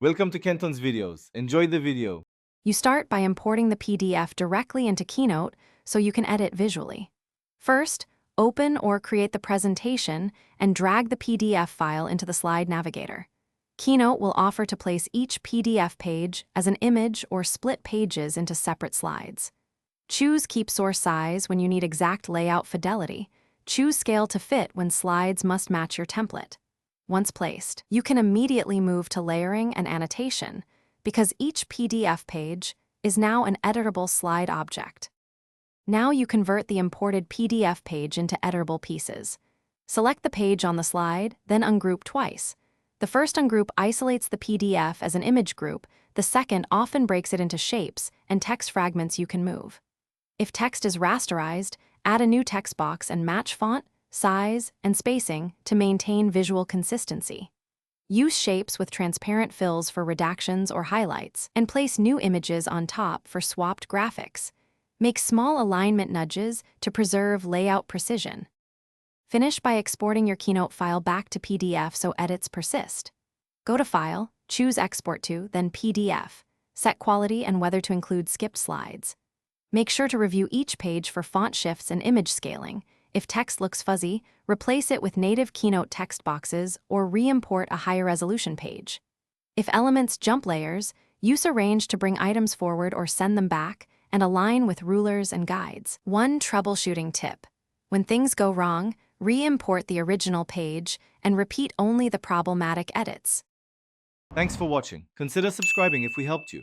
Welcome to Kenton's videos. Enjoy the video. You start by importing the PDF directly into Keynote so you can edit visually. First, open or create the presentation and drag the PDF file into the slide navigator. Keynote will offer to place each PDF page as an image or split pages into separate slides. Choose Keep Source Size when you need exact layout fidelity. Choose Scale to Fit when slides must match your template. Once placed, you can immediately move to layering and annotation, because each PDF page is now an editable slide object. Now you convert the imported PDF page into editable pieces. Select the page on the slide, then ungroup twice. The first ungroup isolates the PDF as an image group, the second often breaks it into shapes and text fragments you can move. If text is rasterized, add a new text box and match font, size, and spacing to maintain visual consistency. Use shapes with transparent fills for redactions or highlights, and place new images on top for swapped graphics. Make small alignment nudges to preserve layout precision. Finish by exporting your Keynote file back to PDF so edits persist. Go to File, choose Export to, then PDF. Set quality and whether to include skipped slides. Make sure to review each page for font shifts and image scaling. If text looks fuzzy, replace it with native Keynote text boxes or re-import a higher resolution page. If elements jump layers, use Arrange to bring items forward or send them back, and align with rulers and guides. One troubleshooting tip: when things go wrong, re-import the original page and repeat only the problematic edits. Thanks for watching. Consider subscribing if we helped you.